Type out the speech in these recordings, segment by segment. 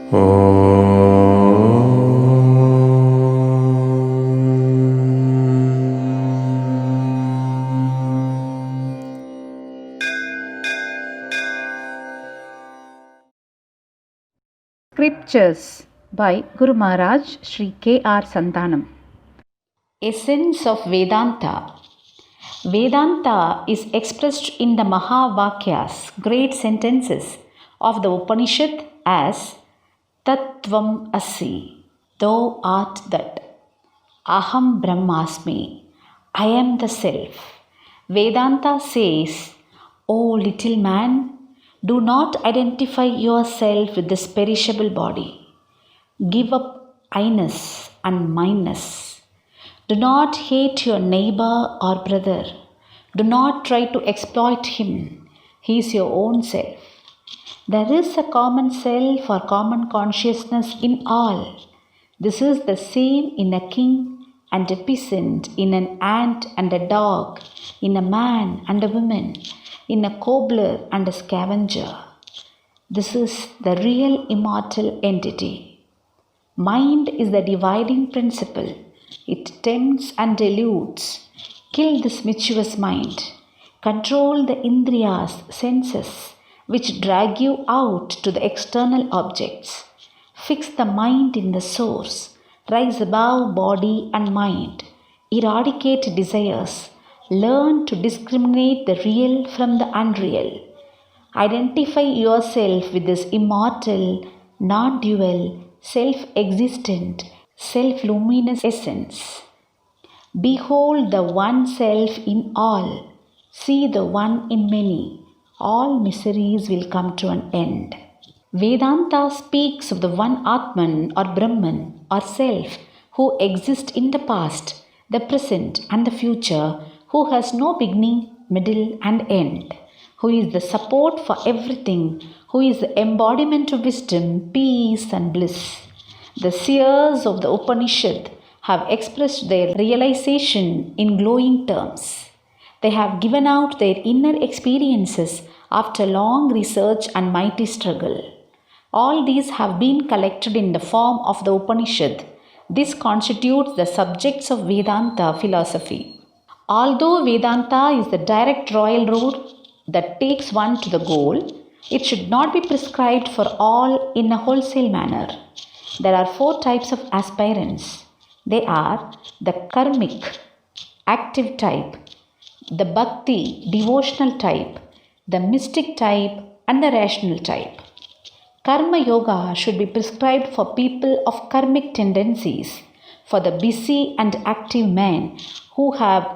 Scriptures by Guru Maharaj Sri K.R. Santanam. Essence of Vedanta. Vedanta is expressed in the Mahavakyas, great sentences of the Upanishad as Tattvam Asi, thou art that. Aham Brahmasmi, I am the self. Vedanta says, O little man, do not identify yourself with this perishable body. Give up I-ness and mineness. Do not hate your neighbor or brother. Do not try to exploit him. He is your own self. There is a common self or common consciousness in all. This is the same in a king and a peasant, in an ant and a dog, in a man and a woman, in a cobbler and a scavenger. This is the real immortal entity. Mind is the dividing principle. It tempts and deludes. Kill this mischievous mind. Control the indriyas, senses, which drag you out to the external objects. Fix the mind in the source. Rise above body and mind. Eradicate desires. Learn to discriminate the real from the unreal. Identify yourself with this immortal, non-dual, self-existent, self-luminous essence. Behold the one self in all. See the one in many. All miseries will come to an end. Vedanta speaks of the one Atman or Brahman or self who exists in the past, the present and the future, who has no beginning, middle and end, who is the support for everything, who is the embodiment of wisdom, peace and bliss. The seers of the Upanishad have expressed their realization in glowing terms. They have given out their inner experiences after long research and mighty struggle. All these have been collected in the form of the Upanishad. This constitutes the subjects of Vedanta philosophy. Although Vedanta is the direct royal road that takes one to the goal, it should not be prescribed for all in a wholesale manner. There are 4 types of aspirants. They are the karmic, active type, the bhakti, devotional type, the mystic type, and the rational type. Karma yoga should be prescribed for people of karmic tendencies, for the busy and active men who have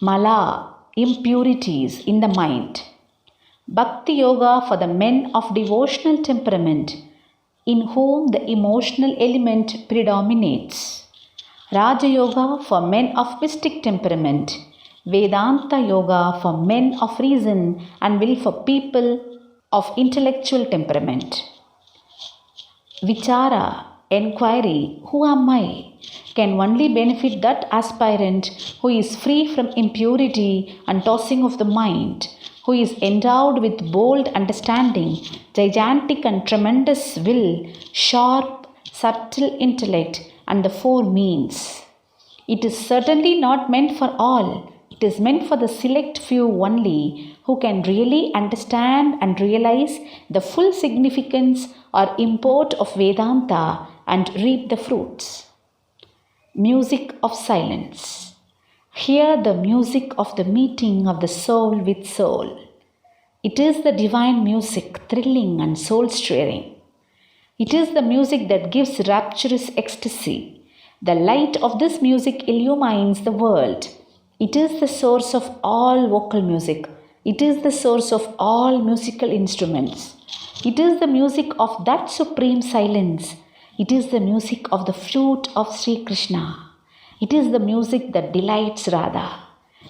mala, impurities in the mind. Bhakti yoga for the men of devotional temperament, in whom the emotional element predominates. Raja yoga for men of mystic temperament. Vedanta yoga for men of reason and will for people of intellectual temperament. Vichara, enquiry, who am I, can only benefit that aspirant who is free from impurity and tossing of the mind, who is endowed with bold understanding, gigantic and tremendous will, sharp, subtle intellect, and the 4 means. It is certainly not meant for all. It is meant for the select few only who can really understand and realize the full significance or import of Vedanta and reap the fruits. Music of silence. Hear the music of the meeting of the soul with soul. It is the divine music, thrilling and soul-stirring. It is the music that gives rapturous ecstasy. The light of this music illumines the world. It is the source of all vocal music. It is the source of all musical instruments. It is the music of that supreme silence. It is the music of the flute of Sri Krishna. It is the music that delights Radha.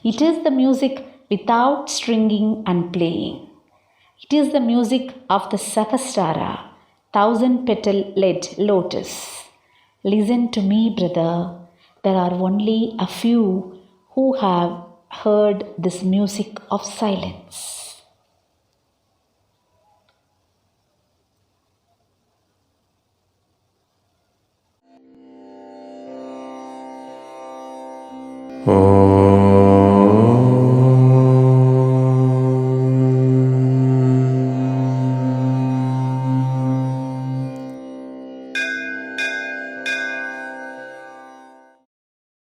It is the music without stringing and playing. It is the music of the Sahasrara, 1000-petal lotus. Listen to me, brother. There are only a few who have heard this music of silence. Om